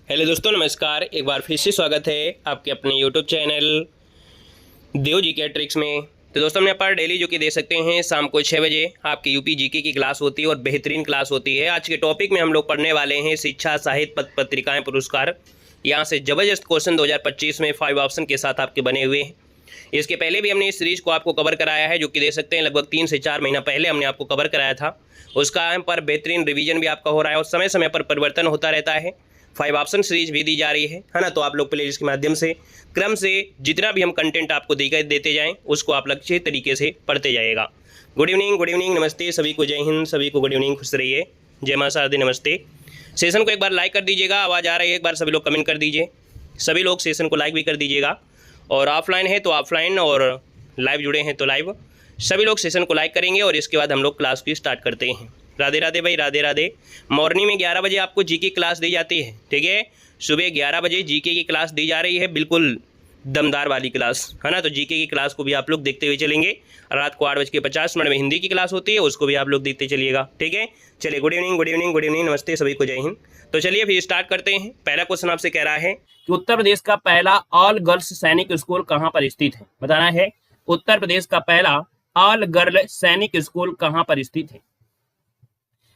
Hello दोस्तों, नमस्कार। एक बार फिर से स्वागत है आपके अपने यूट्यूब चैनल देव जी के ट्रिक्स में। तो दोस्तों, हम यहाँ पर डेली जो कि दे सकते हैं शाम को 6 बजे आपकी यूपी जीके की क्लास होती है और बेहतरीन क्लास होती है। आज के टॉपिक में हम लोग पढ़ने वाले हैं शिक्षा साहित्य पत्रिकाएँ पुरस्कार। यहाँ से ज़बरदस्त क्वेश्चन 2025 में 5 ऑप्शन के साथ आपके बने हुए हैं। इसके पहले भी हमने इस सीरीज़ को आपको कवर कराया है, जो कि दे सकते हैं लगभग 3 से 4 महीना पहले हमने आपको कवर कराया था। उसका यहाँ पर बेहतरीन रिवीजन भी आपका हो रहा है और समय समय पर परिवर्तन होता रहता है। 5 ऑप्शन सीरीज भी दी जा रही है ना। तो आप लोग प्ले लिस्ट के माध्यम से क्रम से जितना भी हम कंटेंट आपको देते जाएं उसको आप लक्ष्य तरीके से पढ़ते जाइएगा। गुड इवनिंग, नमस्ते सभी को, जय हिंद सभी को, गुड इवनिंग, खुश रहिए, जय मां शारदे, नमस्ते। सेशन को एक बार लाइक कर दीजिएगा, आवाज़ आ रही है एक बार सभी लोग कमेंट कर दीजिए। सभी लोग सेशन को लाइक भी कर दीजिएगा, और ऑफलाइन है तो ऑफलाइन और लाइव जुड़े हैं तो लाइव। सभी लोग सेशन को लाइक करेंगे और इसके बाद हम लोग क्लास की स्टार्ट करते हैं। राधे राधे भाई, राधे राधे। मॉर्निंग में 11 बजे आपको जीके क्लास दी जाती है, ठीक है। सुबह 11 बजे जीके की क्लास दी जा रही है, बिल्कुल दमदार वाली क्लास, है ना। तो जीके की क्लास को भी आप लोग देखते हुए चलेंगे। रात को 8:50 में हिंदी की क्लास होती है, उसको भी आप लोग देखते चलिएगा, ठीक है। चलिए, गुड इवनिंग, नमस्ते सभी को, जय हिंद। तो चलिए फिर स्टार्ट करते हैं। पहला क्वेश्चन आपसे कह रहा है कि उत्तर प्रदेश का पहला ऑल गर्ल्स सैनिक स्कूल कहाँ पर स्थित है। बताना है उत्तर प्रदेश का पहला ऑल गर्ल सैनिक स्कूल कहाँ पर स्थित है।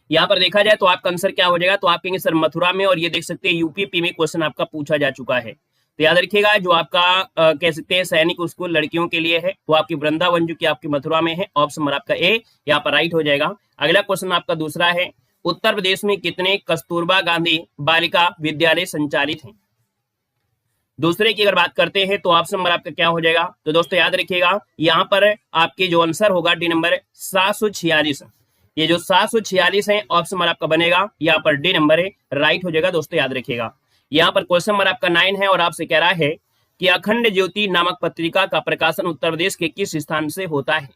यहाँ पर देखा जाए तो आपका आंसर क्या हो जाएगा, तो आप कहेंगे सर मथुरा में, और ये देख सकते हैं यूपीपी में क्वेश्चन आपका पूछा जा चुका है। तो याद रखिएगा, जो आपका कह सकते हैं सैनिक स्कूल लड़कियों के लिए है वो आपकी वृंदावन जो कि आपकी मथुरा में है। ऑप्शन नंबर आपका ए यहाँ पर राइट हो जाएगा। अगला क्वेश्चन आपका दूसरा है, उत्तर प्रदेश में कितने कस्तूरबा गांधी बालिका विद्यालय संचालित हैं। दूसरे की अगर बात करते हैं तो ऑप्शन नंबर आपका क्या हो जाएगा, तो दोस्तों याद रखिएगा यहाँ पर आपके जो आंसर होगा डी नंबर 746। ये जो 746 है ऑप्शन नंबर आपका बनेगा यहाँ पर डी नंबर है, राइट हो जाएगा। दोस्तों याद रखिएगा, यहाँ पर क्वेश्चन नंबर आपका 9 है और आपसे कह रहा है कि अखंड ज्योति नामक पत्रिका का प्रकाशन उत्तर प्रदेश के किस स्थान से होता है।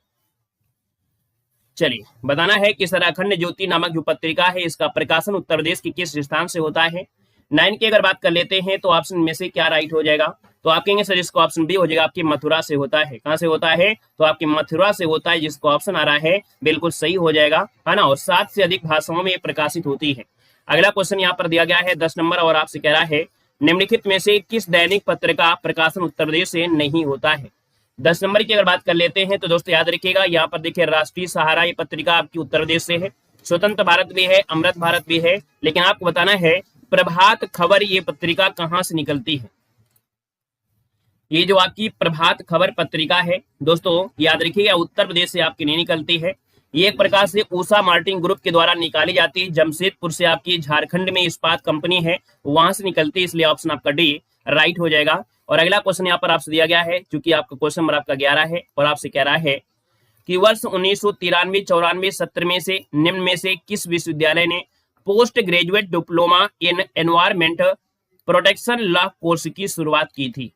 चलिए बताना है कि सर अखंड ज्योति नामक जो पत्रिका है इसका प्रकाशन उत्तर प्रदेश के किस स्थान से होता है। 9 की अगर बात कर लेते हैं तो ऑप्शन में से क्या राइट हो जाएगा, तो आप कहेंगे सर इसको ऑप्शन बी हो जाएगा, आपकी मथुरा से होता है। कहां से होता है, तो आपकी मथुरा से होता है, जिसको ऑप्शन आ रहा है बिल्कुल सही हो जाएगा, है ना। और 7 से अधिक भाषाओं में प्रकाशित होती है। अगला क्वेश्चन यहाँ पर दिया गया है 10 नंबर, और आपसे कह रहा है निम्नलिखित में से किस दैनिक पत्र का प्रकाशन उत्तर प्रदेश से नहीं होता है। 10 नंबर की अगर बात कर लेते हैं तो दोस्तों याद रखिएगा, यहाँ पर देखिए राष्ट्रीय सहारा ये पत्रिका आपकी उत्तर प्रदेश से है, स्वतंत्र भारत भी है, अमृत भारत भी है, लेकिन आपको बताना है प्रभात खबर ये पत्रिका कहां से निकलती है। ये जो आपकी प्रभात खबर पत्रिका है दोस्तों याद रखिएगा उत्तर प्रदेश से आपकी नहीं निकलती है। ये एक प्रकार से उषा मार्टिन ग्रुप के द्वारा निकाली जाती है। जमशेदपुर से आपकी झारखंड में इस्पात कंपनी है, वहां से निकलती है, इसलिए ऑप्शन आपका डी राइट हो जाएगा। और अगला क्वेश्चन यहाँ पर आपसे दिया गया है, चूंकि आपका क्वेश्चन नंबर आपका 11 है और आपसे कह रहा है कि वर्ष 1993-94 सत्र में से निम्न में से किस विश्वविद्यालय ने post graduate diploma in environment protection law course की शुरुआत की थी।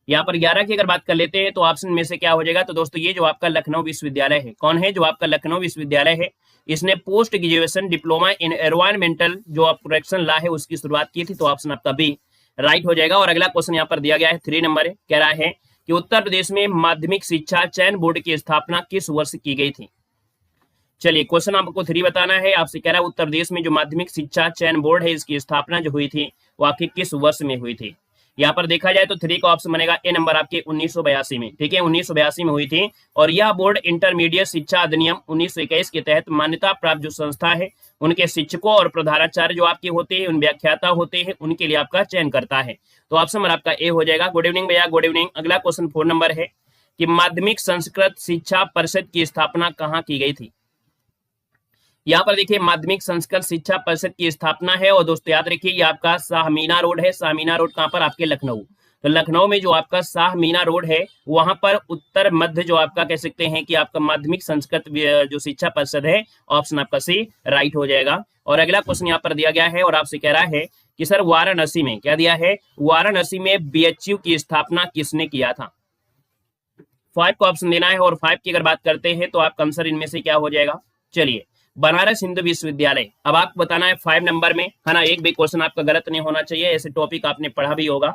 यहाँ पर 11 की अगर बात कर लेते हैं तो ऑप्शन में से क्या हो जाएगा, तो दोस्तों ये जो आपका लखनऊ विश्वविद्यालय है, कौन है, जो आपका लखनऊ विश्वविद्यालय है, इसने post graduation diploma in environmental जो प्रोटेक्शन लॉ है उसकी शुरुआत की थी। तो ऑप्शन आपका बी राइट हो जाएगा। और अगला क्वेश्चन यहाँ पर दिया गया है 3 नंबर है, कह रहा है कि उत्तर प्रदेश में माध्यमिक शिक्षा चयन बोर्ड की स्थापना किस वर्ष की गई थी। चलिए क्वेश्चन आपको 3 बताना है। आपसे कह रहा है उत्तर प्रदेश में जो माध्यमिक शिक्षा चयन बोर्ड है इसकी स्थापना जो हुई थी वो आखिर किस वर्ष में हुई थी। यहाँ पर देखा जाए तो 3 का ऑप्शन बनेगा ए नंबर आपके 1982 में, ठीक है, 1982 में हुई थी। और यह बोर्ड इंटरमीडिएट शिक्षा अधिनियम 1921 के तहत मान्यता प्राप्त जो संस्था है उनके शिक्षकों और प्रधानाचार्य जो आपके होते हैं, उन व्याख्याता होते हैं, उनके लिए आपका चयन करता है। तो ऑप्शन नंबर आपका ए हो जाएगा। गुड इवनिंग भैया, गुड इवनिंग। अगला क्वेश्चन 4 नंबर है कि माध्यमिक संस्कृत शिक्षा परिषद की स्थापना कहाँ की गई थी। यहाँ पर देखिए माध्यमिक संस्कृत शिक्षा परिषद की स्थापना है, और दोस्तों याद रखिए ये आपका शाहमीना रोड है। शाहमीना रोड कहाँ पर, आपके लखनऊ। तो लखनऊ में जो आपका शाहमीना रोड है वहां पर उत्तर मध्य जो आपका कह सकते हैं कि आपका माध्यमिक संस्कृत जो शिक्षा परिषद है, ऑप्शन आपका सी राइट हो जाएगा। और अगला क्वेश्चन यहाँ पर दिया गया है और आपसे कह रहा है कि सर वाराणसी में, क्या दिया है, वाराणसी में बीएचयू की स्थापना किसने किया था। 5 का ऑप्शन देना है, और 5 की अगर बात करते हैं तो आपका आंसर इनमें से क्या हो जाएगा। चलिए बनारस हिंदू विश्वविद्यालय। अब आपको बताना है 5 नंबर में, है ना, एक भी क्वेश्चन आपका गलत नहीं होना चाहिए, ऐसे टॉपिक आपने पढ़ा भी होगा।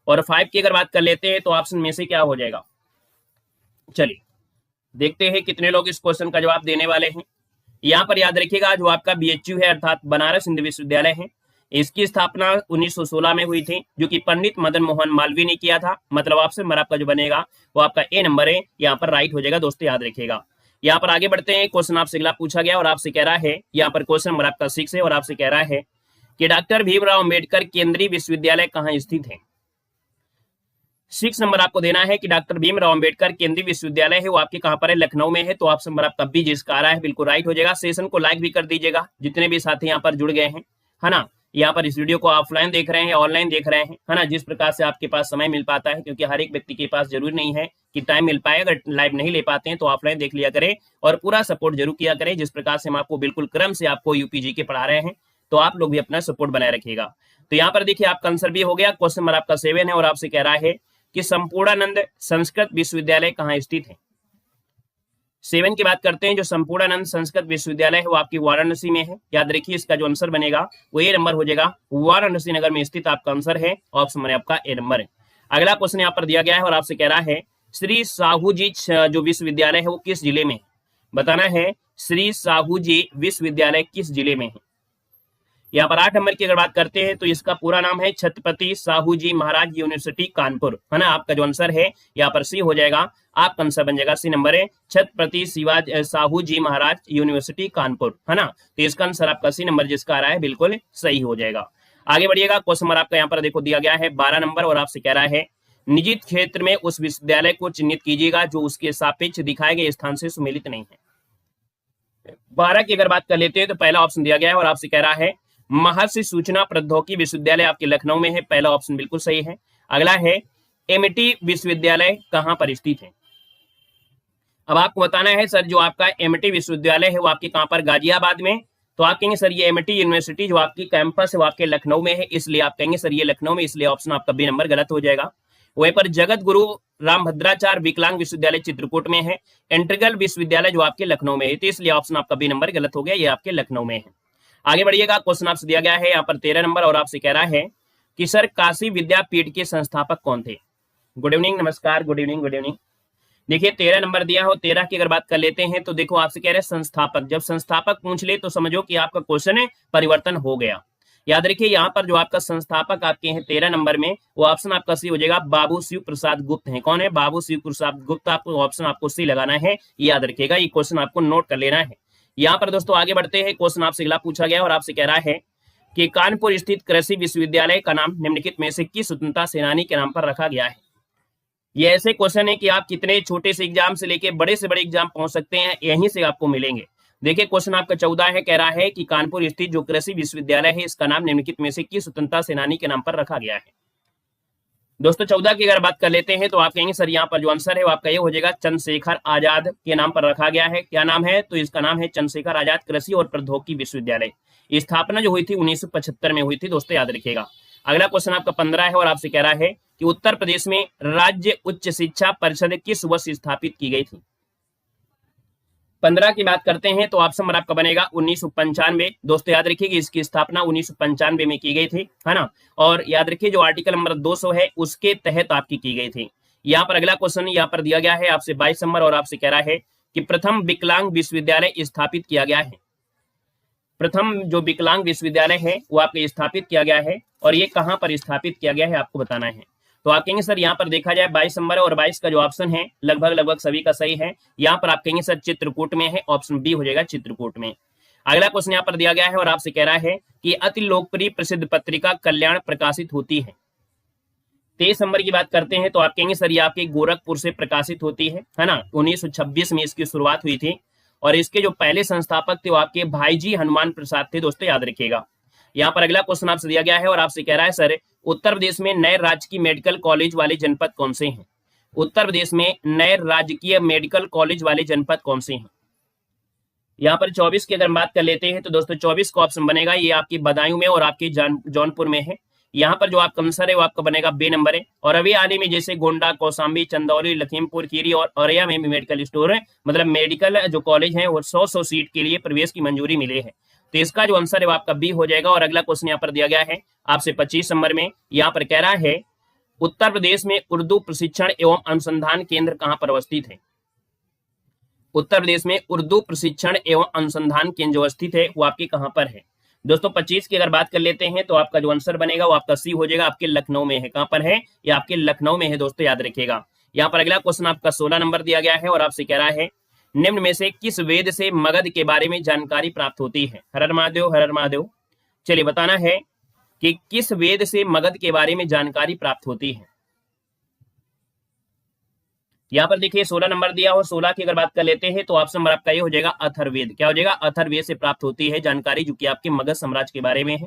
और 5 की अगर बात कर लेते हैं तो ऑप्शन में से क्या हो जाएगा। चलिए देखते हैं कितने लोग इस क्वेश्चन का जवाब देने वाले हैं। यहाँ पर याद रखिएगा जो आपका बीएचयू है अर्थात बनारस हिंदू विश्वविद्यालय है, इसकी स्थापना 1916 में हुई थी, जो कि पंडित मदन मोहन मालवीय ने किया था। मतलब ऑप्शन नंबर आपका जो बनेगा वो आपका ए नंबर है, यहाँ पर राइट हो जाएगा दोस्तों, याद रखिएगा। यहाँ पर आगे बढ़ते हैं, क्वेश्चन आपसे अगला पूछा गया और आपसे कह रहा है, यहाँ पर क्वेश्चन नंबर आपका 6 है और आपसे कह रहा है कि डॉक्टर भीमराव अम्बेडकर केंद्रीय विश्वविद्यालय कहाँ स्थित है। 6 नंबर आपको देना है कि डॉक्टर भीमराव अम्बेडकर केंद्रीय विश्वविद्यालय है वो आपके कहां पर है, लखनऊ में है। तो ऑप्शन नंबर आपका बी जिसका आ रहा है बिल्कुल राइट हो जाएगा। सेशन को लाइक भी कर दीजिएगा जितने भी साथी यहाँ पर जुड़ गए हैं, है ना। यहाँ पर इस वीडियो को ऑफलाइन देख रहे हैं, ऑनलाइन देख रहे हैं, है ना, जिस प्रकार से आपके पास समय मिल पाता है, क्योंकि हर एक व्यक्ति के पास जरूरी नहीं है कि टाइम मिल पाए। अगर लाइव नहीं ले पाते हैं तो ऑफलाइन देख लिया करें और पूरा सपोर्ट जरूर किया करें, जिस प्रकार से हम आपको बिल्कुल क्रम से आपको यूपीजी के पढ़ा रहे हैं, तो आप लोग भी अपना सपोर्ट बनाए रखिएगा। तो यहाँ पर देखिए आपका आंसर भी हो गया। क्वेश्चन नंबर आपका 7 है और आपसे कह रहा है कि संपूर्णानंद संस्कृत विश्वविद्यालय कहाँ स्थित है। 7 की बात करते हैं, जो संपूर्णानंद संस्कृत विश्वविद्यालय है वो आपकी वाराणसी में है। याद रखिए इसका जो आंसर बनेगा वो ए नंबर हो जाएगा, वाराणसी नगर में स्थित आपका आंसर है, ऑप्शन नंबर आपका ए नंबर है। अगला क्वेश्चन यहाँ पर दिया गया है और आपसे कह रहा है श्री साहू जी जो विश्वविद्यालय है वो किस जिले में है। बताना है श्री साहू जी विश्वविद्यालय किस जिले में है। यहाँ पर 8 नंबर की अगर बात करते हैं तो इसका पूरा नाम है छत्रपति साहू जी महाराज यूनिवर्सिटी कानपुर, है ना। आपका जो आंसर है यहाँ पर सी हो जाएगा, आपका आंसर बन जाएगा सी नंबर है, छत्रपति साहू जी महाराज यूनिवर्सिटी कानपुर, है ना। तो इसका आंसर आपका सी नंबर जिसका आ रहा है बिल्कुल सही हो जाएगा। आगे बढ़िएगा, क्वेश्चन नंबर आपका यहाँ पर देखो दिया गया है 12 नंबर और आपसे कह रहा है निजी क्षेत्र में उस विश्वविद्यालय को चिन्हित कीजिएगा जो उसके सापेक्ष दिखाए गए स्थान से सुमेलित नहीं है। 12 की अगर बात कर लेते हैं तो पहला ऑप्शन दिया गया है और आपसे कह रहा है महर्षि सूचना प्रौद्योगिकी विश्वविद्यालय आपके लखनऊ में है, पहला ऑप्शन बिल्कुल सही है। अगला है एमटी विश्वविद्यालय कहां पर स्थित है। अब आपको बताना है सर जो आपका एमटी विश्वविद्यालय है वो आपके कहां पर, गाजियाबाद में। तो आप कहेंगे सर ये एमटी यूनिवर्सिटी जो आपकी कैंपस है वो आपके लखनऊ में है, इसलिए आप कहेंगे सर ये लखनऊ में, इसलिए ऑप्शन आपका बी नंबर गलत हो जाएगा। वहीं पर जगत गुरु रामभद्राचार्य विकलांग विश्वविद्यालय चित्रकूट में है, इंटीग्रल विश्वविद्यालय जो आपके लखनऊ में है, तो इसलिए ऑप्शन आपका बी नंबर गलत हो गया, ये आपके लखनऊ में है। आगे बढ़िएगा, क्वेश्चन आपसे दिया गया है यहाँ पर 13 नंबर और आपसे कह रहा है कि सर काशी विद्यापीठ के संस्थापक कौन थे। गुड इवनिंग, नमस्कार, गुड इवनिंग, गुड इवनिंग। देखिए 13 नंबर दिया हो, 13 की अगर बात कर लेते हैं तो देखो आपसे कह रहे हैं संस्थापक। जब संस्थापक पूछ ले तो समझो कि आपका क्वेश्चन है परिवर्तन हो गया। याद रखिए यहाँ पर जो आपका संस्थापक आपके हैं 13 नंबर में, वो ऑप्शन आपका सी हो जाएगा, बाबू शिव प्रसाद गुप्त है। कौन है, बाबू शिव प्रसाद गुप्त। आपको ऑप्शन आपको सी लगाना है, याद रखिएगा, ये क्वेश्चन आपको नोट कर लेना है। यहाँ पर दोस्तों आगे बढ़ते हैं, क्वेश्चन आपसे अगला पूछा गया और आपसे कह रहा है कि कानपुर स्थित कृषि विश्वविद्यालय का नाम निम्नलिखित में से किस स्वतंत्रता सेनानी के नाम पर रखा गया है। ये ऐसे क्वेश्चन है कि आप कितने छोटे से एग्जाम से लेके बड़े से बड़े एग्जाम पहुंच सकते हैं, यहीं से आपको मिलेंगे। देखिए क्वेश्चन आपका 14 है, कह रहा है कि कानपुर स्थित जो कृषि विश्वविद्यालय है इसका नाम निम्नलिखित में से किस स्वतंत्रता सेनानी के नाम पर रखा गया है। दोस्तों 14 की अगर बात कर लेते हैं तो आप कहेंगे सर यहाँ पर जो आंसर है वो आपका ये हो जाएगा, चंद्रशेखर आजाद के नाम पर रखा गया है। क्या नाम है, तो इसका नाम है चंद्रशेखर आजाद कृषि और प्रौद्योगिकी विश्वविद्यालय। स्थापना जो हुई थी 1975 में हुई थी दोस्तों, याद रखिएगा। अगला क्वेश्चन आपका 15 है और आपसे कह रहा है कि उत्तर प्रदेश में राज्य उच्च शिक्षा परिषद किस वर्ष स्थापित की गई थी। 15 की बात करते हैं तो ऑप्शन नंबर आपका बनेगा 1995। दोस्तों याद रखिए कि इसकी स्थापना 1995 में की गई थी, है ना। और याद रखिए जो आर्टिकल नंबर 200 है उसके तहत आपकी की गई थी। यहाँ पर अगला क्वेश्चन यहाँ पर दिया गया है आपसे 22 नंबर और आपसे कह रहा है कि प्रथम विकलांग विश्वविद्यालय स्थापित किया गया है। प्रथम जो विकलांग विश्वविद्यालय है वो आपके स्थापित किया गया है और ये कहाँ पर स्थापित किया गया है आपको बताना है। तो आप कहेंगे सर यहाँ पर देखा जाए 22 नंबर और 22 का जो ऑप्शन है लगभग सभी का सही है। यहाँ पर आप कहेंगे सर चित्रकूट में है, ऑप्शन बी हो जाएगा चित्रकूट में। अगला क्वेश्चन यहाँ पर दिया गया है और आपसे कह रहा है कि अति लोकप्रिय प्रसिद्ध पत्रिका कल्याण प्रकाशित होती है। 23 नंबर की बात करते हैं तो आप कहेंगे सर ये आपके गोरखपुर से प्रकाशित होती है ना। 1926 में इसकी शुरुआत हुई थी और इसके जो पहले संस्थापक थे वो आपके भाई जी हनुमान प्रसाद थे दोस्तों, याद रखिएगा। यहाँ पर अगला क्वेश्चन आपसे दिया गया है और आपसे कह रहा है सर उत्तर प्रदेश में नए राजकीय मेडिकल कॉलेज वाले जनपद कौन से हैं। उत्तर प्रदेश में नए राजकीय मेडिकल कॉलेज वाले जनपद कौन से हैं। यहाँ पर 24 की अगर बात कर लेते हैं तो दोस्तों 24 का ऑप्शन बनेगा, ये आपकी बदायूं में और आपकी जौनपुर में है। यहाँ पर जो आपका आंसर है वो आपका बनेगा बी नंबर है। और अभी हाल ही में जैसे गोंडा, कौशाम्बी, चंदौली, लखीमपुर खीरी और औरैया में भी मेडिकल स्टोर है, मतलब मेडिकल जो कॉलेज है वो 100 सीट के लिए प्रवेश की मंजूरी मिली है। तो इसका जो आंसर है वो आपका बी हो जाएगा। और अगला क्वेश्चन यहाँ पर दिया गया है आपसे 25 नंबर में, यहाँ पर कह रहा है उत्तर प्रदेश में उर्दू प्रशिक्षण एवं अनुसंधान केंद्र कहाँ पर अवस्थित है। उत्तर प्रदेश में उर्दू प्रशिक्षण एवं अनुसंधान केंद्र जो स्थित है वो आपके कहाँ पर है। दोस्तों 25 की अगर बात कर लेते हैं तो आपका जो आंसर बनेगा वो आपका सी हो जाएगा, आपके लखनऊ में है। कहां पर है? ये आपके लखनऊ में है दोस्तों, याद रखिएगा। यहाँ पर अगला क्वेश्चन आपका 16 नंबर दिया गया है और आपसे कह रहा है निम्न में से किस वेद से मगध के बारे में जानकारी प्राप्त होती है? हर हर महादेव, हर हर महादेव। चलिए बताना है कि किस वेद से मगध के बारे में जानकारी प्राप्त होती है। यहाँ पर देखिए 16 नंबर दिया हो, 16 की अगर बात कर लेते हैं तो ऑप्शन नंबर आपका ये हो जाएगा अथर्ववेद। क्या हो जाएगा? अथर्ववेद से प्राप्त होती है जानकारी, जो कि आपके मगध साम्राज्य के बारे में है।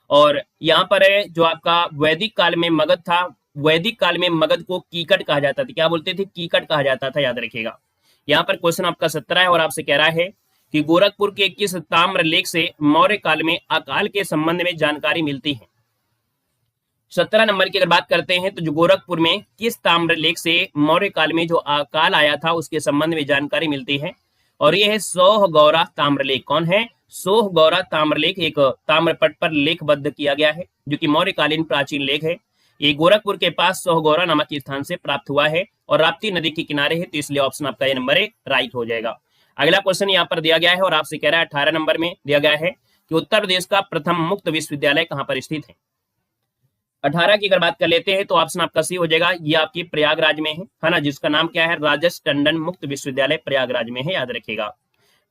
और यहाँ पर है जो आपका वैदिक काल में मगध था, वैदिक काल में मगध को कीकट कहा जाता था। क्या बोलते थे? कीकट कहा जाता था, याद रखिएगा। यहाँ पर क्वेश्चन आपका 17 है और आपसे कह रहा है कि गोरखपुर के किस ताम्र लेख से मौर्य काल में अकाल के संबंध में जानकारी मिलती है? 17 नंबर की अगर बात करते हैं तो जो गोरखपुर में किस ताम्र लेख से मौर्य काल में जो अकाल आया था उसके संबंध में जानकारी मिलती है? और ये है सोहगौरा ताम्रलेख। कौन है? सोहगौरा ताम्रलेख एक ताम्रपट पर लेखबद्ध किया गया है, जो कि मौर्यकालीन प्राचीन लेख है। ये गोरखपुर के पास सोहगौरा नामक स्थान से प्राप्त हुआ है और राप्ती नदी के किनारे है, तो इसलिए ऑप्शन आपका ये नंबर राइट हो जाएगा। अगला क्वेश्चन यहाँ पर दिया गया है और आपसे कह रहा है 18 नंबर में दिया गया है कि उत्तर प्रदेश का प्रथम मुक्त विश्वविद्यालय कहाँ पर स्थित है? 18 की अगर बात कर लेते हैं तो ऑप्शन आपका सी हो जाएगा, ये आपकी प्रयागराज में है ना, जिसका नाम क्या है? राजस टंडन मुक्त विश्वविद्यालय प्रयागराज में है, याद रखिएगा।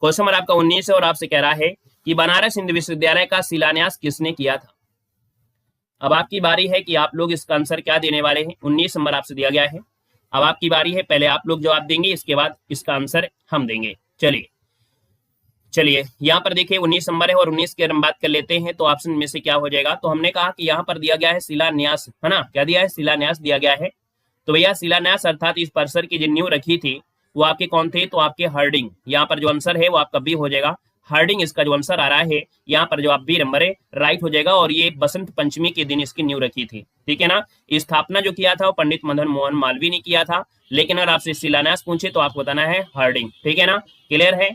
क्वेश्चन नंबर आपका 19 है और आपसे कह रहा है कि बनारस हिंदू विश्वविद्यालय का शिलान्यास किसने किया था? अब आपकी बारी है कि आप लोग इसका आंसर क्या देने वाले हैं। 19 नंबर आपसे दिया गया है, अब आपकी बारी है, पहले आप लोग जवाब देंगे, इसके बाद इसका आंसर हम देंगे। चलिए यहाँ पर देखिए 19 नंबर है और 19 की अगर हम बात कर लेते हैं तो ऑप्शन में से क्या हो जाएगा? तो हमने कहा कि यहाँ पर दिया गया है शिलान्यास, है ना। क्या दिया है? शिलान्यास दिया गया है। तो भैया शिलान्यास अर्थात इस परिसर की जो नींव रखी थी वो आपके कौन थे? तो आपके हार्डिंग। यहाँ पर जो आंसर है वो आपका बी हो जाएगा, हार्डिंग इसका जो आंसर आ रहा है यहाँ पर जो आप बी नंबर है राइट हो जाएगा। और ये बसंत पंचमी के दिन इसकी नींव रखी थी, ठीक है ना। स्थापना जो किया था वो पंडित मदन मोहन मालवीय ने किया था, लेकिन अगर आपसे शिलान्यास पूछे तो आपको बताना है हार्डिंग, ठीक है ना। क्लियर है?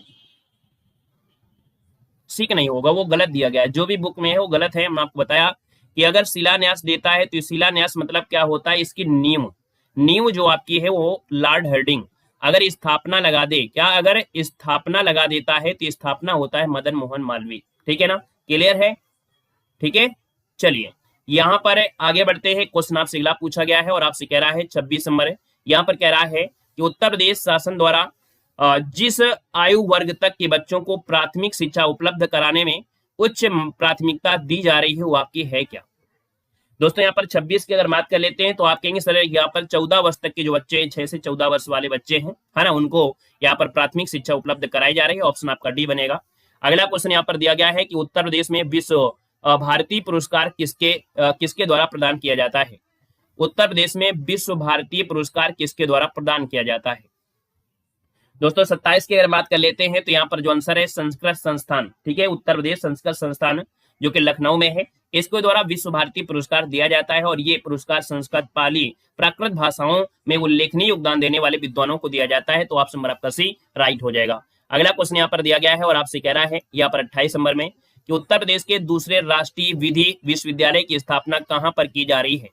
सीख नहीं होगा, वो गलत दिया गया है, जो भी बुक में है वो गलत है। हमने आपको बताया कि अगर शिलान्यास देता है तो शिलान्यास मतलब क्या होता है? इसकी नींव जो आपकी है वो लॉर्ड हार्डिंग। अगर स्थापना लगा दे, क्या अगर स्थापना लगा देता है तो स्थापना होता है मदन मोहन मालवीय, ठीक है ना। क्लियर है? ठीक है, चलिए यहाँ पर आगे बढ़ते हैं। क्वेश्चन आपसे अगला पूछा गया है और आपसे कह रहा है 26 नंबर है। यहाँ पर कह रहा है कि उत्तर प्रदेश शासन द्वारा जिस आयु वर्ग तक के बच्चों को प्राथमिक शिक्षा उपलब्ध कराने में उच्च प्राथमिकता दी जा रही है वो आपकी है क्या? दोस्तों यहाँ पर 26 की अगर बात कर लेते हैं तो आप कहेंगे सर यहाँ पर 14 वर्ष तक के जो बच्चे हैं, 6 से 14 वर्ष वाले बच्चे हैं, है ना, उनको यहाँ पर प्राथमिक शिक्षा उपलब्ध कराई जा रही है। ऑप्शन आपका डी बनेगा। अगला क्वेश्चन यहाँ पर दिया गया है कि उत्तर प्रदेश में विश्व भारती पुरस्कार किसके द्वारा प्रदान किया जाता है? उत्तर प्रदेश में विश्व भारतीय पुरस्कार किसके द्वारा प्रदान किया जाता है? दोस्तों 27 की अगर बात कर लेते हैं तो यहाँ पर जो आंसर है संस्कृत संस्थान, ठीक है, उत्तर प्रदेश संस्कृत संस्थान जो कि लखनऊ में है, इसके द्वारा विश्व भारती पुरस्कार दिया जाता है। और ये पुरस्कार संस्कृत, पाली, प्राकृत भाषाओं में उल्लेखनीय योगदान देने वाले विद्वानों को दिया जाता है। तो ऑप्शन नंबर आपका सी राइट हो जाएगा। अगला क्वेश्चन यहाँ पर दिया गया है और आपसे कह रहा है यहाँ पर 28 नंबर में कि उत्तर प्रदेश के दूसरे राष्ट्रीय विधि विश्वविद्यालय की स्थापना कहाँ पर की जा रही है?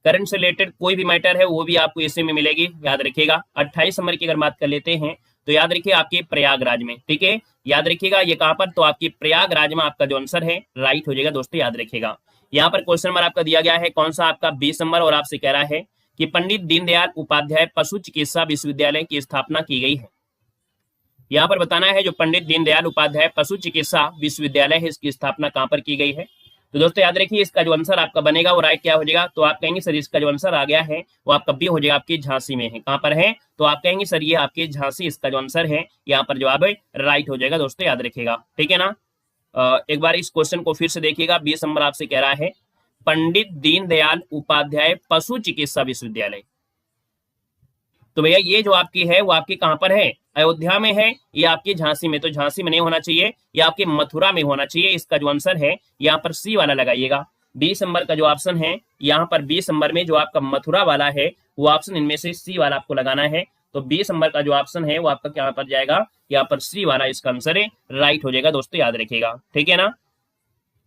करंट से रिलेटेड कोई भी मैटर है वो भी आपको इसी में मिलेगी, याद रखिएगा। 28 नंबर की अगर बात कर लेते हैं तो याद रखिए आपके प्रयागराज में, ठीक है, याद रखिएगा ये कहां पर? तो आपकी प्रयागराज में आपका जो आंसर है राइट हो जाएगा दोस्तों, याद रखिएगा। यहाँ पर क्वेश्चन नंबर आपका दिया गया है कौन सा? आपका 20 नंबर और आपसे कह रहा है कि पंडित दीनदयाल उपाध्याय पशु चिकित्सा विश्वविद्यालय की स्थापना की गई है। यहाँ पर बताना है जो पंडित दीनदयाल उपाध्याय पशु चिकित्सा विश्वविद्यालय है इसकी स्थापना कहाँ पर की गई है। तो दोस्तों याद रखिए इसका जो आंसर आपका बनेगा वो राइट क्या हो जाएगा? तो आप कहेंगे सर इसका जो आंसर आ गया है वो आपका बी हो जाएगा, आपकी झांसी में है। कहां पर है? तो आप कहेंगे सर ये आपके झांसी इसका जो आंसर है यहाँ पर जवाब राइट हो जाएगा दोस्तों, याद रखिएगा, ठीक है ना। एक बार इस क्वेश्चन को फिर से देखिएगा। 20 नंबर आपसे कह रहा है पंडित दीनदयाल उपाध्याय पशु चिकित्सा विश्वविद्यालय। तो भैया ये जो आपकी है वो आपकी कहां पर है? अयोध्या में है या आपकी झांसी में? तो झांसी में नहीं होना चाहिए, या आपके मथुरा में होना चाहिए। इसका जो आंसर है यहाँ पर सी वाला लगाइएगा। 20 नंबर का जो ऑप्शन है यहाँ पर 20 नंबर में जो आपका मथुरा वाला है वो ऑप्शन इनमें से सी वाला आपको लगाना है। तो 20 नंबर का जो ऑप्शन है वो आपका क्या पर जाएगा? यहाँ पर सी वाला इसका आंसर है राइट हो जाएगा दोस्तों, याद रखिएगा, ठीक है ना।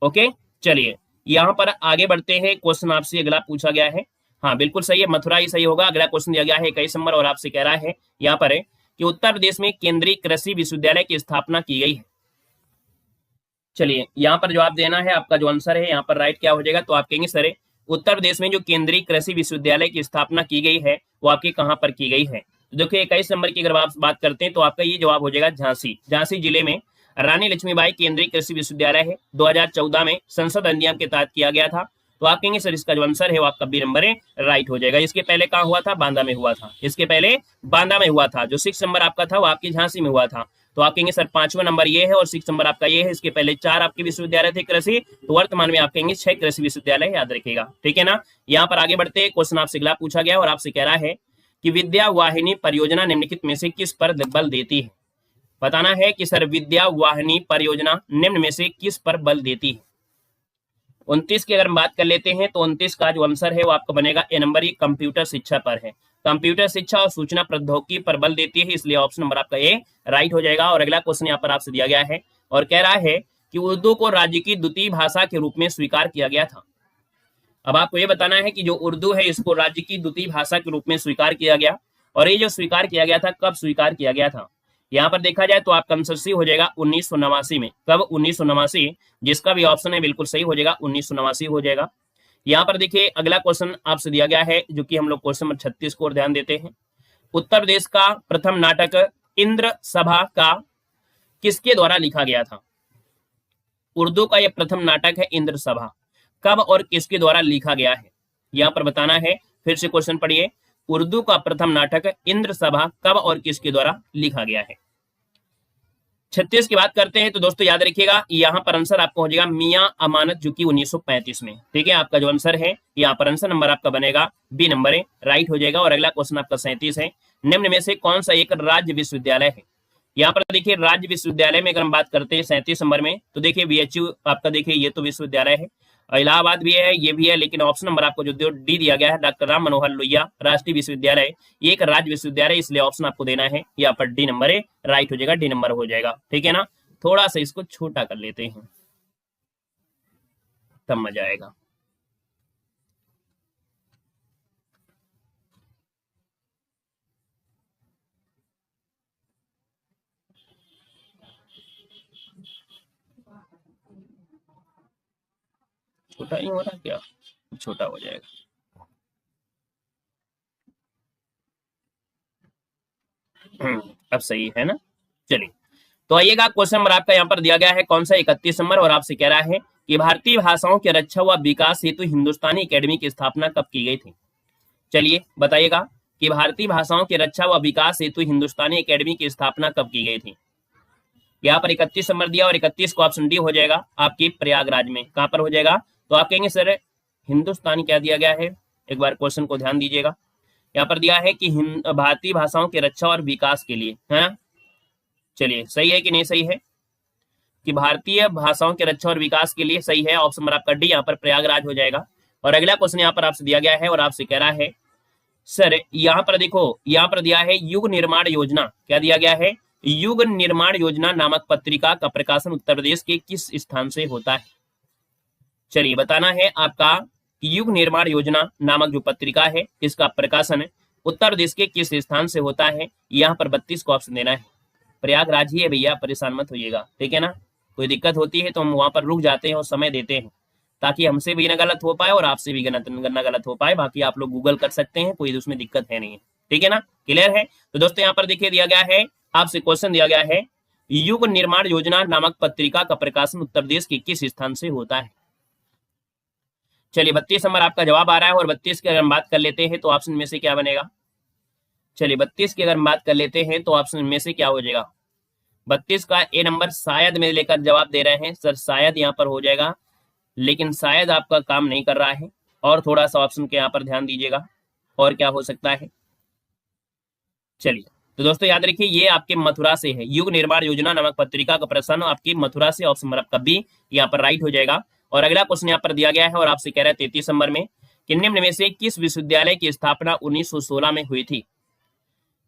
ओके, चलिए यहाँ पर आगे बढ़ते हैं। क्वेश्चन आपसे अगला पूछा गया है, हाँ बिल्कुल सही है, मथुरा ही सही होगा। अगला क्वेश्चन दिया गया है 21 नंबर और आपसे कह रहा है यहाँ पर है कि उत्तर प्रदेश में केंद्रीय कृषि विश्वविद्यालय की स्थापना की गई है। चलिए यहाँ पर जवाब देना है, आपका जो आंसर है यहाँ पर राइट क्या हो जाएगा, तो आप कहेंगे सर उत्तर प्रदेश में जो केंद्रीय कृषि विश्वविद्यालय की स्थापना की गई है वो आपकी कहाँ पर की गई है। तो देखिए 21 नंबर की अगर आप बात करते हैं तो आपका ये जवाब हो जाएगा झांसी। झांसी जिले में रानी लक्ष्मीबाई केंद्रीय कृषि विश्वविद्यालय है, 2014 में संसद अधिनियम के तहत किया गया था। तो आप कहेंगे सर इसका जो आंसर है वो आपका बी नंबर है राइट हो जाएगा। इसके पहले कहाँ हुआ था, बांदा में हुआ था, इसके पहले बांदा में हुआ था। जो 6 नंबर आपका था वो आपकी झांसी में हुआ था। तो आप कहेंगे सर 5वां नंबर ये है और 6 नंबर आपका ये है। इसके पहले 4 आपके विश्वविद्यालय थे कृषि, तो वर्तमान में आप कहेंगे 6 कृषि विश्वविद्यालय, याद रखिएगा, ठीक है ना। यहाँ पर आगे बढ़ते हैं, क्वेश्चन आपसे अगला पूछा गया और आपसे कह रहा है कि विद्या वाहिनी परियोजना निम्नलिखित में से किस पर बल देती है। बताना है कि सर विद्या वाहिनी परियोजना निम्न में से किस पर बल देती है। 29 की अगर हम बात कर लेते हैं तो 29 का जो आंसर है वो आपका बनेगा ए नंबर, ये कंप्यूटर शिक्षा पर है। कंप्यूटर शिक्षा और सूचना प्रौद्योगिकी पर बल देती है, इसलिए ऑप्शन नंबर आपका ए राइट हो जाएगा। और अगला क्वेश्चन यहाँ पर आपसे दिया गया है और कह रहा है कि उर्दू को राज्य की द्वितीय भाषा के रूप में स्वीकार किया गया था। अब आपको ये बताना है कि जो उर्दू है इसको राज्य की द्वितीय भाषा के रूप में स्वीकार किया गया, और ये जो स्वीकार किया गया था कब स्वीकार किया गया था। यहाँ पर देखा जाए तो आपका आंसर सी हो जाएगा 1989 में। कब, 1989, जिसका भी ऑप्शन है बिल्कुल सही हो जाएगा, 1989 हो जाएगा। यहाँ पर देखिए अगला क्वेश्चन आपसे दिया गया है जो कि हम लोग क्वेश्चन नंबर 36 को ध्यान देते हैं। उत्तर प्रदेश का प्रथम नाटक इंद्र सभा का किसके द्वारा लिखा गया था। उर्दू का यह प्रथम नाटक है इंद्र सभा, कब और किसके द्वारा लिखा गया है, यहाँ पर बताना है। फिर से क्वेश्चन पढ़िए, उर्दू का प्रथम नाटक इंद्र सभा कब और किसके द्वारा लिखा गया है। 36 की बात करते हैं तो दोस्तों याद रखिएगा यहाँ पर आंसर आपको हो जाएगा मियां अमानत, जो कि 1935 में, ठीक है। आपका जो आंसर है यहाँ पर आंसर नंबर आपका बनेगा बी नंबर है, राइट हो जाएगा। और अगला क्वेश्चन आपका 37 है, निम्न में से कौन सा एक राज्य विश्वविद्यालय है। यहाँ पर देखिए राज्य विश्वविद्यालय में अगर हम बात करते हैं 37 नंबर में, तो देखिए बीएचयू आपका देखिए ये तो विश्वविद्यालय है, इलाहाबाद भी है, ये भी है, लेकिन ऑप्शन नंबर आपको जो डी दिया गया है डॉक्टर राम मनोहर लोहिया राष्ट्रीय विश्वविद्यालय, ये एक राज्य विश्वविद्यालय, इसलिए ऑप्शन आपको देना है यहाँ पर डी नंबर है, राइट हो जाएगा, डी नंबर हो जाएगा, ठीक है ना। थोड़ा सा इसको छोटा कर लेते हैं तब मजा आएगा। छोटा ही हो रहा क्या, छोटा हो जाएगा। अब सही है ना। चलिए तो आइएगा, क्वेश्चन नंबर आपका यहाँ पर दिया गया है कौन सा, 31 नंबर, और आपसे कह रहा है कि भारतीय भाषाओं की रक्षा व विकास हेतु हिंदुस्तानी एकेडमी की स्थापना कब की गई थी। चलिए बताइएगा कि भारतीय भाषाओं की रक्षा व विकास हेतु हिंदुस्तानी एकेडमी की स्थापना कब की गई थी। यहाँ पर 31 नंबर दिया और 31 को ऑप्शन डी हो जाएगा आपकी प्रयागराज में। कहां पर हो जाएगा, तो आप कहेंगे सर हिंदुस्तानी क्या दिया गया है, एक बार क्वेश्चन को ध्यान दीजिएगा। यहाँ पर दिया है कि भारतीय भाषाओं की रक्षा और विकास के लिए, है। चलिए सही है कि नहीं सही है, कि भारतीय भाषाओं की रक्षा और विकास के लिए सही है, ऑप्शन नंबर आपका डी यहाँ पर प्रयागराज हो जाएगा। और अगला क्वेश्चन यहाँ पर आपसे दिया गया है और आपसे कह रहा है सर यहाँ पर देखो, यहाँ पर दिया है युग निर्माण योजना, क्या दिया गया है, युग निर्माण योजना नामक पत्रिका का प्रकाशन उत्तर प्रदेश के किस स्थान से होता है। चलिए बताना है आपका युग निर्माण योजना नामक जो पत्रिका है इसका प्रकाशन उत्तर प्रदेश के किस स्थान से होता है। यहाँ पर 32 को ऑप्शन देना है, प्रयागराज ही है भैया, परेशान मत होइएगा, ठीक है ना। कोई दिक्कत होती है तो हम वहां पर रुक जाते हैं और समय देते हैं ताकि हमसे भी ना गलत हो पाए और आपसे भी ना गलत हो पाए। बाकी आप लोग गूगल कर सकते हैं, कोई उसमें दिक्कत है नहीं, ठीक है ना, क्लियर है। तो दोस्तों यहाँ पर देखिए दिया गया है आपसे क्वेश्चन दिया गया है युग निर्माण योजना नामक पत्रिका का प्रकाशन उत्तर प्रदेश के किस स्थान से होता है। चलिए 32 नंबर आपका जवाब आ रहा है और 32 की अगर हम बात कर लेते हैं तो ऑप्शन में से क्या बनेगा। चलिए 32 की अगर हम बात कर लेते हैं तो ऑप्शन में से क्या हो जाएगा, 32 का ए नंबर शायद में लेकर जवाब दे रहे हैं सर, शायद यहाँ पर हो जाएगा, लेकिन शायद आपका काम नहीं कर रहा है, और थोड़ा सा ऑप्शन के यहाँ पर ध्यान दीजिएगा और क्या हो सकता है। चलिए तो दोस्तों याद रखिए ये आपके मथुरा से है, युग निर्माण योजना नामक पत्रिका का प्रकाशन आपकी मथुरा से, ऑप्शन नंबर आपका बी यहाँ पर राइट हो जाएगा। और अगला क्वेश्चन यहाँ पर दिया गया है और आपसे कह रहा है 33 नंबर में कि निम्न में से किस विश्वविद्यालय की स्थापना 1916 में हुई थी।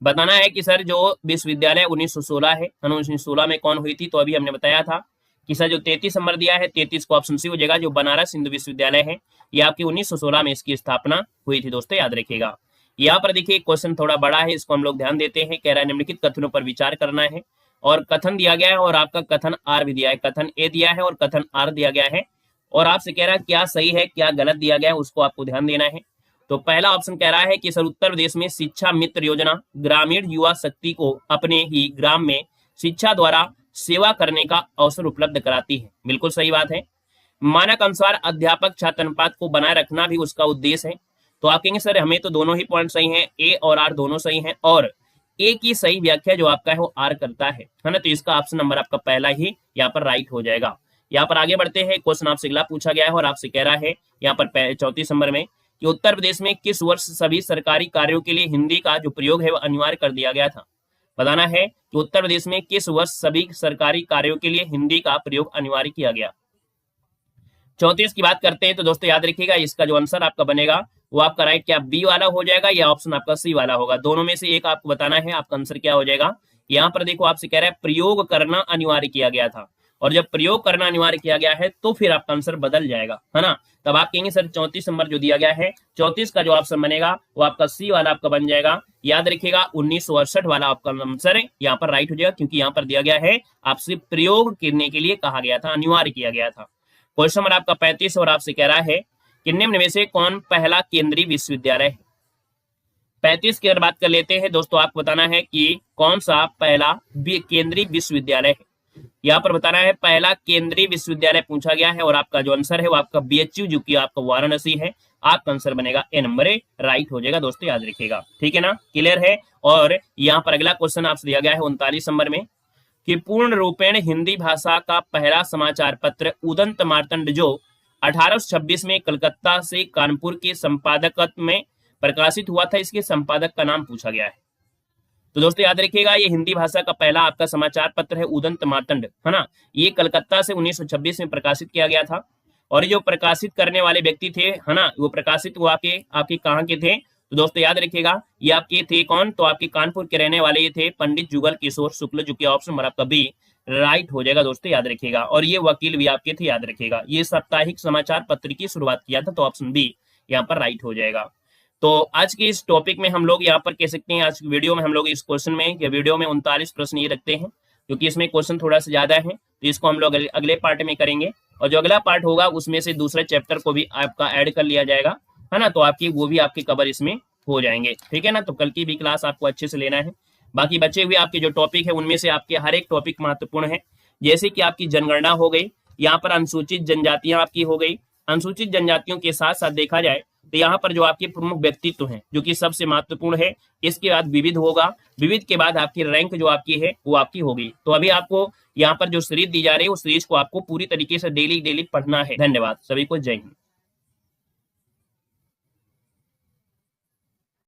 बताना है कि सर जो विश्वविद्यालय 1916 है, 1916 में कौन हुई थी, तो अभी हमने बताया था कि सर जो 33 नंबर दिया है 33 को ऑप्शन सी हो जाएगा, जो बनारस हिंदू विश्वविद्यालय है, ये आपकी 1916 में इसकी स्थापना हुई थी। दोस्तों याद रखिएगा। यहाँ पर देखिए क्वेश्चन थोड़ा बड़ा है, इसको हम लोग ध्यान देते हैं, कह रहा है निम्नलिखित कथनों पर विचार करना है और कथन दिया गया है और आपका कथन आर भी दिया है, कथन ए दिया है और कथन आर दिया गया है। और आपसे कह रहा है क्या सही है क्या गलत दिया गया है, उसको आपको ध्यान देना है। तो पहला ऑप्शन कह रहा है कि सर उत्तर प्रदेश में शिक्षा मित्र योजना ग्रामीण युवा शक्ति को अपने ही ग्राम में शिक्षा द्वारा सेवा करने का अवसर उपलब्ध कराती है। बिल्कुल सही बात है। मानक अनुसार अध्यापक छात्र अनुपात को बनाए रखना भी उसका उद्देश्य है। तो आप कहेंगे सर हमें तो दोनों ही पॉइंट सही हैं, ए और आर दोनों सही हैं, और ए की सही व्याख्या जो आपका है वो आर करता है ना। तो इसका ऑप्शन नंबर आपका पहला ही यहाँ पर राइट हो जाएगा। यहाँ पर आगे बढ़ते हैं, क्वेश्चन आपसे अगला पूछा गया है और आपसे कह रहा है यहाँ पर 34 नंबर में कि उत्तर प्रदेश में किस वर्ष सभी सरकारी कार्यों के लिए हिंदी का जो प्रयोग है वो अनिवार्य कर दिया गया था। बताना है कि उत्तर प्रदेश में किस वर्ष सभी सरकारी कार्यों के लिए हिंदी का प्रयोग अनिवार्य किया गया। 34 की बात करते हैं तो दोस्तों याद रखिएगा इसका जो आंसर आपका बनेगा वो आपका राइट क्या बी वाला हो जाएगा या ऑप्शन आपका सी वाला होगा। दोनों में से एक आपको बताना है, आपका आंसर क्या हो जाएगा। यहाँ पर देखो आपसे कह रहा है प्रयोग करना अनिवार्य किया गया था, और जब प्रयोग करना अनिवार्य किया गया है तो फिर आपका आंसर बदल जाएगा, है ना। तब आप कहेंगे सर 34 नंबर जो दिया गया है 34 का जो ऑप्शन बनेगा वो आपका सी वाला आपका बन जाएगा। याद रखिएगा 1968 वाला आपका आंसर है यहाँ पर राइट हो जाएगा, क्योंकि यहाँ पर दिया गया है आपसे प्रयोग करने के लिए कहा गया था, अनिवार्य किया गया था। क्वेश्चन नंबर आपका 35 और आपसे कह रहा है कि निम्न में से कौन पहला केंद्रीय विश्वविद्यालय है। 35 की अगर बात कर लेते हैं दोस्तों, आपको बताना है कि कौन सा पहला केंद्रीय विश्वविद्यालय है। यहाँ पर बताना है पहला केंद्रीय विश्वविद्यालय पूछा गया है और आपका जो आंसर है वो आपका बीएचयू जो कि आपका वाराणसी है। आपका आंसर बनेगा ए नंबर ए राइट हो जाएगा दोस्तों, याद रखिएगा, ठीक है ना, क्लियर है। और यहाँ पर अगला क्वेश्चन आपसे दिया गया है 39 नंबर में कि पूर्ण रूपेण हिंदी भाषा का पहला समाचार पत्र उदंत मार्तंड जो 1826 में कलकत्ता से कानपुर के संपादकत्व में प्रकाशित हुआ था, इसके संपादक का नाम पूछा गया है। तो दोस्तों याद रखिएगा ये हिंदी भाषा का पहला आपका समाचार पत्र है उदंत मार्तंड, है ना। ये कलकत्ता से 1926 में प्रकाशित किया गया था, और जो प्रकाशित करने वाले व्यक्ति थे, है ना, वो प्रकाशित हुआ आपके कहाँ के थे। तो दोस्तों याद रखिएगा ये आपके थे कौन, तो आपके कानपुर के रहने वाले ये थे पंडित जुगल किशोर शुक्ल, जो कि ऑप्शन नंबर आपका बी राइट हो जाएगा दोस्तों, याद रखिएगा। और ये वकील भी आपके थे, याद रखिएगा। ये साप्ताहिक समाचार पत्र की शुरुआत किया था, तो ऑप्शन बी यहाँ पर राइट हो जाएगा। तो आज के इस टॉपिक में हम लोग यहाँ पर कह सकते हैं, आज की वीडियो में हम लोग इस क्वेश्चन में या वीडियो में 39 प्रश्न ये रखते हैं, क्योंकि इसमें क्वेश्चन थोड़ा सा ज्यादा है, तो इसको हम लोग अगले पार्ट में करेंगे। और जो अगला पार्ट होगा उसमें से दूसरे चैप्टर को भी आपका ऐड कर लिया जाएगा, है ना। तो आपकी वो भी आपके कवर इसमें हो जाएंगे, ठीक है ना। तो कल की भी क्लास आपको अच्छे से लेना है। बाकी बचे हुए आपके जो टॉपिक है उनमें से आपके हर एक टॉपिक महत्वपूर्ण है, जैसे कि आपकी जनगणना हो गई, यहाँ पर अनुसूचित जनजातियां आपकी हो गई। अनुसूचित जनजातियों के साथ साथ देखा जाए तो यहाँ पर जो आपके प्रमुख व्यक्तित्व हैं जो कि सबसे महत्वपूर्ण है, इसके बाद विविध होगा, विविध के बाद आपकी रैंक जो आपकी है वो आपकी होगी। तो अभी आपको यहाँ पर जो सीरीज दी जा रही है उस सीरीज को आपको पूरी तरीके से डेली पढ़ना है। धन्यवाद सभी को, जय हिंद।